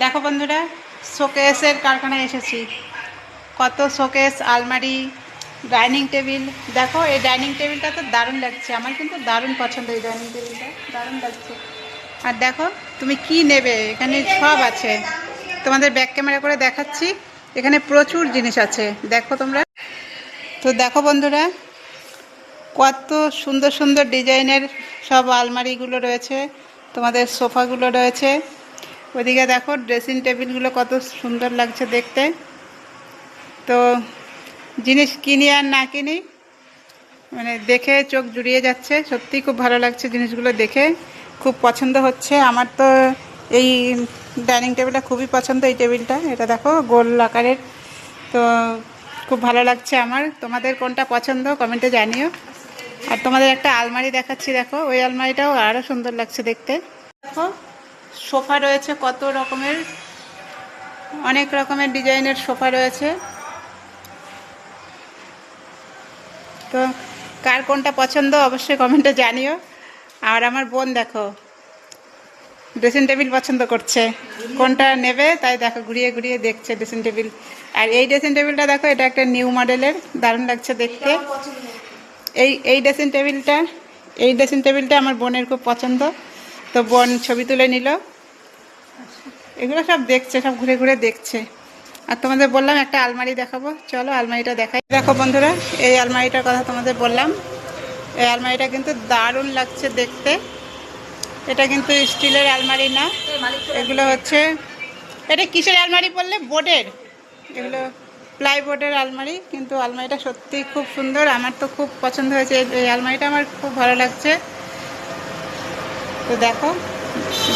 দেখো বন্ধুরা, শোকেসের কারখানায় এসেছি। কত শোকেস, আলমারি, ডাইনিং টেবিল। দেখো এই ডাইনিং টেবিলটা তো দারুণ লাগছে, আমার কিন্তু দারুণ পছন্দ। এই ডাইনিং টেবিলটা দারুণ লাগছে। আর দেখো তুমি কি নেবে, এখানে সব আছে। তোমাদের ব্যাক ক্যামেরা করে দেখাচ্ছি, এখানে প্রচুর জিনিস আছে। দেখো তোমরা। তো দেখো বন্ধুরা, কত সুন্দর সুন্দর ডিজাইনের সব আলমারিগুলো রয়েছে, তোমাদের সোফাগুলো রয়েছে। ওদিকে দেখো ড্রেসিং টেবিলগুলো কত সুন্দর লাগছে দেখতে। তো জিনিস কিনি আর না কিনি, মানে দেখে চোখ জুড়িয়ে যাচ্ছে। সত্যিই খুব ভালো লাগছে জিনিসগুলো দেখে, খুব পছন্দ হচ্ছে আমার। তো এই ডাইনিং টেবিলটা খুবই পছন্দ। এই টেবিলটা, এটা দেখো গোল আকারের। তো খুব ভালো লাগছে আমার। তোমাদের কোনটা পছন্দ কমেন্টে জানিও। আর তোমাদের একটা আলমারি দেখাচ্ছি, দেখো ওই আলমারিটাও আরও সুন্দর লাগছে দেখতে। দেখো সোফা রয়েছে কত রকমের, অনেক রকমের ডিজাইনের সোফা রয়েছে। তো কার কোনটা পছন্দ অবশ্যই কমেন্টে জানিও। আর আমার বোন দেখো ড্রেসিং টেবিল পছন্দ করছে, কোনটা নেবে তাই দেখো ঘুরিয়ে ঘুরিয়ে দেখছে ড্রেসিং টেবিল। আর এই ড্রেসিং টেবিলটা দেখো, এটা একটা নিউ মডেলের, দারুণ লাগছে দেখতে। এই ড্রেসিং টেবিলটা আমার বোনের খুব পছন্দ। তো বোন ছবি তুলে নিল। এগুলো সব দেখছে, সব ঘুরে ঘুরে দেখছে। আর তোমাদের বললাম একটা আলমারি দেখাবো, চলো আলমারিটা দেখাই। দেখো বন্ধুরা, এই আলমারিটার কথা তোমাদের বললাম। এই আলমারিটা কিন্তু দারুণ লাগছে দেখতে। এটা কিন্তু স্টিলের আলমারি না, এগুলো হচ্ছে, এটা কিসের আলমারি বললে? বোর্ডের। এগুলো প্লাইবোর্ডের আলমারি। কিন্তু আলমারিটা সত্যিই খুব সুন্দর, আমার তো খুব পছন্দ হয়েছে। এই আলমারিটা আমার খুব ভালো লাগছে। তো দেখো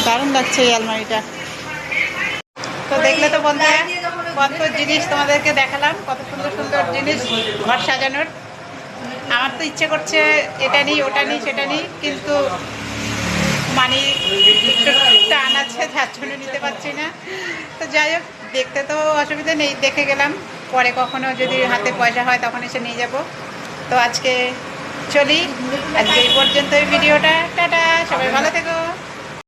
দারুণ লাগছে এই আলমারিটা। তো দেখলে তো বন্ধুরা, কত জিনিস তোমাদেরকে দেখালাম, কত সুন্দর সুন্দর জিনিস ঘর সাজানোর। আমার তো ইচ্ছে করছে এটা নিই ওটা নিই সেটা নিই, কিন্তু মানে একটু টান আছে, যার জন্য নিতে পারছি না। তো যাই হোক, দেখতে তো অসুবিধা নেই, দেখে গেলাম। পরে কখনো যদি হাতে পয়সা হয় তখন এসে নিয়ে যাব। তো আজকে চলি, আজকে এই পর্যন্ত এই ভিডিওটা। টাটা, সবাই ভালো থেকো।